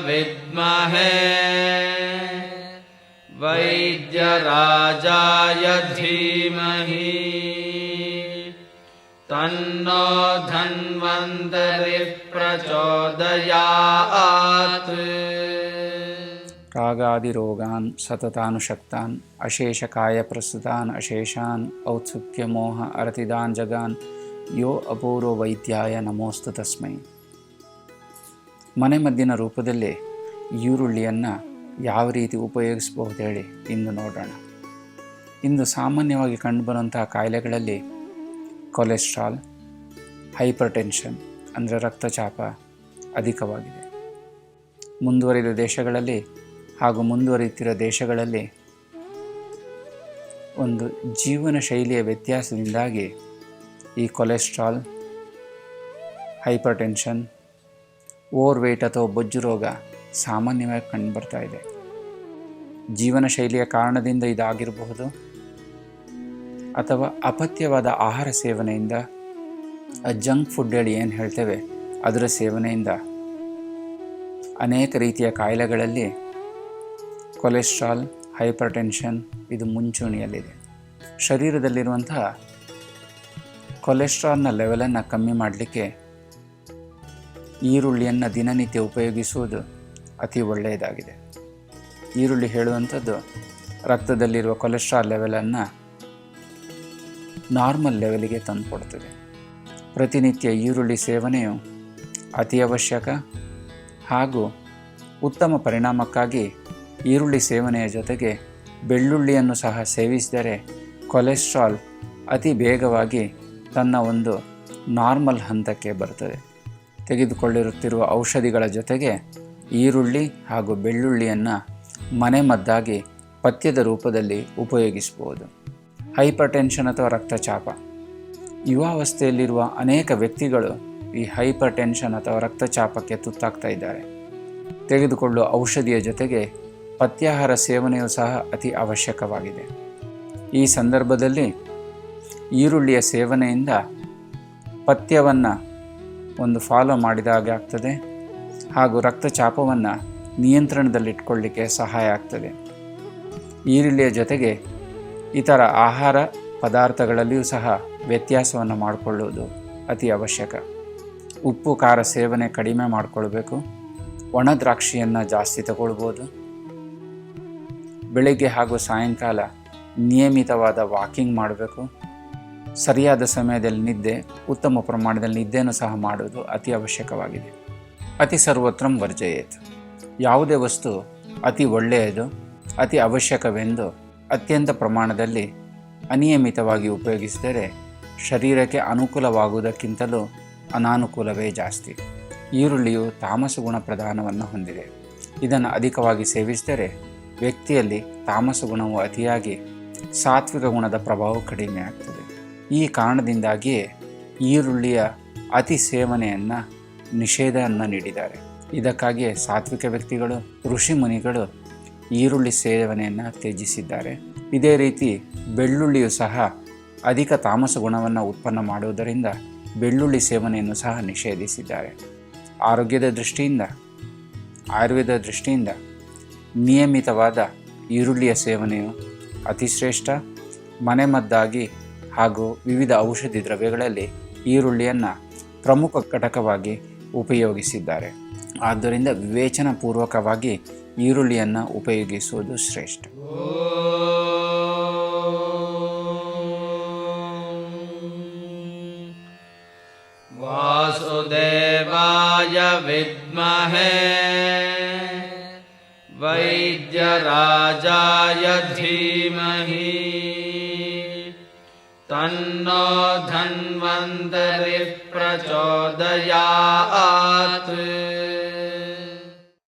विद्महे वैद्यराजाय धीमहि तन्नो धन्वन्तरिः प्रचोदयात्। रागादिरोगान् सततानुशक्तान् अशेषकायप्रस्तुतान् अशेषान् औत्सुक्यमोह अरतिदान् जगान् यो ಅಪೂರ್ವ ವೈದ್ಯಾಯ ನಮೋಸ್ತು ತಸ್ಮೈ. ಮನೆ ಮದ್ದಿನ ರೂಪದಲ್ಲಿ ಈರುಳ್ಳಿಯನ್ನು ಯಾವ ರೀತಿ ಉಪಯೋಗಿಸಬಹುದು ಹೇಳಿ ಇಂದು ನೋಡೋಣ. ಇಂದು ಸಾಮಾನ್ಯವಾಗಿ ಕಂಡುಬರುವಂತಹ ಕಾಯಿಲೆಗಳಲ್ಲಿ ಕೊಲೆಸ್ಟ್ರಾಲ್, ಹೈಪರ್ ಟೆನ್ಷನ್ ಅಂದರೆ ರಕ್ತಚಾಪ ಅಧಿಕವಾಗಿದೆ. ಮುಂದುವರಿದ ದೇಶಗಳಲ್ಲಿ ಹಾಗೂ ಮುಂದುವರಿಯುತ್ತಿರುವ ದೇಶಗಳಲ್ಲಿ ಒಂದು ಜೀವನ ಶೈಲಿಯ ವ್ಯತ್ಯಾಸದಿಂದಾಗಿ ಈ cholesterol, hypertension, overweight ಅಥವಾ ಬೊಜ್ಜು ರೋಗ ಸಾಮಾನ್ಯವಾಗಿ ಕಂಡುಬರ್ತಾ ಇದೆ. ಜೀವನ ಶೈಲಿಯ ಕಾರಣದಿಂದ ಇದಾಗಿರಬಹುದು ಅಥವಾ ಅಪಥ್ಯವಾದ ಆಹಾರ ಸೇವನೆಯಿಂದ, ಜಂಕ್ ಫುಡ್ ಹೇಳಿ ಏನು ಹೇಳ್ತೇವೆ ಅದರ ಸೇವನೆಯಿಂದ ಅನೇಕ ರೀತಿಯ ಕಾಯಿಲೆಗಳಲ್ಲಿ ಕೊಲೆಸ್ಟ್ರಾಲ್, ಹೈಪರ್ ಟೆನ್ಷನ್ ಇದು ಮುಂಚೂಣಿಯಲ್ಲಿದೆ. ಶರೀರದಲ್ಲಿರುವಂತಹ ಕೊಲೆಸ್ಟ್ರಾಲ್ನ ಲೆವೆಲನ್ನು ಕಮ್ಮಿ ಮಾಡಲಿಕ್ಕೆ ಈರುಳ್ಳಿಯನ್ನು ದಿನನಿತ್ಯ ಉಪಯೋಗಿಸುವುದು ಅತಿ ಒಳ್ಳೆಯದಾಗಿದೆ. ಈರುಳ್ಳಿ ಹೇಳುವಂಥದ್ದು ರಕ್ತದಲ್ಲಿರುವ ಕೊಲೆಸ್ಟ್ರಾಲ್ ಲೆವೆಲನ್ನು ನಾರ್ಮಲ್ ಲೆವೆಲಿಗೆ ತಂದುಕೊಡ್ತದೆ. ಪ್ರತಿನಿತ್ಯ ಈರುಳ್ಳಿ ಸೇವನೆಯು ಅತಿ ಅವಶ್ಯಕ ಹಾಗೂ ಉತ್ತಮ ಪರಿಣಾಮಕ್ಕಾಗಿ ಈರುಳ್ಳಿ ಸೇವನೆಯ ಜೊತೆಗೆ ಬೆಳ್ಳುಳ್ಳಿಯನ್ನು ಸಹ ಸೇವಿಸಿದರೆ ಕೊಲೆಸ್ಟ್ರಾಲ್ ಅತಿ ಬೇಗವಾಗಿ ತನ್ನ ಒಂದು ನಾರ್ಮಲ್ ಹಂತಕ್ಕೆ ಬರ್ತದೆ. ತೆಗೆದುಕೊಳ್ಳಿರುತ್ತಿರುವ ಔಷಧಿಗಳ ಜೊತೆಗೆ ಈರುಳ್ಳಿ ಹಾಗೂ ಬೆಳ್ಳುಳ್ಳಿಯನ್ನು ಮನೆಮದ್ದಾಗಿ ಪಥ್ಯದ ರೂಪದಲ್ಲಿ ಉಪಯೋಗಿಸಬಹುದು. ಹೈಪರ್ ಟೆನ್ಷನ್ ಅಥವಾ ರಕ್ತಚಾಪ, ಯುವಾವಸ್ಥೆಯಲ್ಲಿರುವ ಅನೇಕ ವ್ಯಕ್ತಿಗಳು ಈ ಹೈಪರ್ ಟೆನ್ಷನ್ ಅಥವಾ ರಕ್ತಚಾಪಕ್ಕೆ ತುತ್ತಾಗ್ತಾ ಇದ್ದಾರೆ. ತೆಗೆದುಕೊಳ್ಳುವ ಔಷಧಿಯ ಜೊತೆಗೆ ಪಥ್ಯಾಹಾರ ಸೇವನೆಯೂ ಸಹ ಅತಿ ಅವಶ್ಯಕವಾಗಿದೆ. ಈ ಸಂದರ್ಭದಲ್ಲಿ ಈರುಳ್ಳಿಯ ಸೇವನೆಯಿಂದ ಪಥ್ಯವನ್ನು ಒಂದು ಫಾಲೋ ಮಾಡಿದಾಗ ಆಗ್ತದೆ ಹಾಗೂ ರಕ್ತಚಾಪವನ್ನು ನಿಯಂತ್ರಣದಲ್ಲಿಟ್ಕೊಳ್ಳಿಕ್ಕೆ ಸಹಾಯ ಆಗ್ತದೆ. ಈರುಳ್ಳಿಯ ಜೊತೆಗೆ ಇತರ ಆಹಾರ ಪದಾರ್ಥಗಳಲ್ಲಿಯೂ ಸಹ ವ್ಯತ್ಯಾಸವನ್ನು ಮಾಡಿಕೊಳ್ಳುವುದು ಅತಿ ಅವಶ್ಯಕ. ಉಪ್ಪು ಖಾರ ಸೇವನೆ ಕಡಿಮೆ ಮಾಡಿಕೊಳ್ಬೇಕು. ಒಣ ದ್ರಾಕ್ಷಿಯನ್ನು ಜಾಸ್ತಿ ತಗೊಳ್ಬೋದು. ಬೆಳಗ್ಗೆ ಹಾಗೂ ಸಾಯಂಕಾಲ ನಿಯಮಿತವಾದ ವಾಕಿಂಗ್ ಮಾಡಬೇಕು. ಸರಿಯಾದ ಸಮಯದಲ್ಲಿ ನಿದ್ದೆ, ಉತ್ತಮ ಪ್ರಮಾಣದಲ್ಲಿ ನಿದ್ದೆಯನ್ನು ಸಹ ಮಾಡುವುದು ಅತಿ ಅವಶ್ಯಕವಾಗಿದೆ. ಅತಿ ಸರ್ವತ್ರಂ ವರ್ಜಯೇತ್. ಯಾವುದೇ ವಸ್ತು ಅತಿ ಒಳ್ಳೆಯದು, ಅತಿ ಅವಶ್ಯಕವೆಂದು ಅತ್ಯಂತ ಪ್ರಮಾಣದಲ್ಲಿ ಅನಿಯಮಿತವಾಗಿ ಉಪಯೋಗಿಸಿದರೆ ಶರೀರಕ್ಕೆ ಅನುಕೂಲವಾಗುವುದಕ್ಕಿಂತಲೂ ಅನಾನುಕೂಲವೇ ಜಾಸ್ತಿ. ಈರುಳ್ಳಿಯು ತಾಮಸ ಗುಣ ಪ್ರಧಾನವನ್ನು ಹೊಂದಿದೆ. ಇದನ್ನು ಅಧಿಕವಾಗಿ ಸೇವಿಸಿದರೆ ವ್ಯಕ್ತಿಯಲ್ಲಿ ತಾಮಸ ಗುಣವು ಅತಿಯಾಗಿ ಸಾತ್ವಿಕ ಗುಣದ ಪ್ರಭಾವ ಕಡಿಮೆ ಆಗ್ತದೆ. ಈ ಕಾರಣದಿಂದಾಗಿಯೇ ಈರುಳ್ಳಿಯ ಅತಿ ಸೇವನೆಯನ್ನು ನಿಷೇಧವನ್ನು ನೀಡಿದ್ದಾರೆ. ಇದಕ್ಕಾಗಿಯೇ ಸಾತ್ವಿಕ ವ್ಯಕ್ತಿಗಳು, ಋಷಿ ಮುನಿಗಳು ಈರುಳ್ಳಿ ಸೇವನೆಯನ್ನು ತ್ಯಜಿಸಿದ್ದಾರೆ. ಇದೇ ರೀತಿ ಬೆಳ್ಳುಳ್ಳಿಯು ಸಹ ಅಧಿಕ ತಾಮಸ ಗುಣವನ್ನು ಉತ್ಪನ್ನ ಮಾಡುವುದರಿಂದ ಬೆಳ್ಳುಳ್ಳಿ ಸೇವನೆಯನ್ನು ಸಹ ನಿಷೇಧಿಸಿದ್ದಾರೆ. ಆರೋಗ್ಯದ ದೃಷ್ಟಿಯಿಂದ, ಆಯುರ್ವೇದ ದೃಷ್ಟಿಯಿಂದ ನಿಯಮಿತವಾದ ಈರುಳ್ಳಿಯ ಸೇವನೆಯು ಅತಿ ಶ್ರೇಷ್ಠ. ಮನೆಮದ್ದಾಗಿ ಹಾಗೂ ವಿವಿಧ ಔಷಧಿ ದ್ರವ್ಯಗಳಲ್ಲಿ ಈರುಳ್ಳಿಯನ್ನು ಪ್ರಮುಖ ಘಟಕವಾಗಿ ಉಪಯೋಗಿಸಿದ್ದಾರೆ. ಆದ್ದರಿಂದ ವಿವೇಚನಾಪೂರ್ವಕವಾಗಿ ಈರುಳ್ಳಿಯನ್ನು ಉಪಯೋಗಿಸುವುದು ಶ್ರೇಷ್ಠ. ವಾಸುದೇವಾಯ ವಿದ್ಮಹೇ ವೈದ್ಯರಾಜಾಯ ಧೀಮಹಿ ತನ್ನೋ ಧನ್ವಂತರಿಃ ಪ್ರಚೋದಯಾತ್.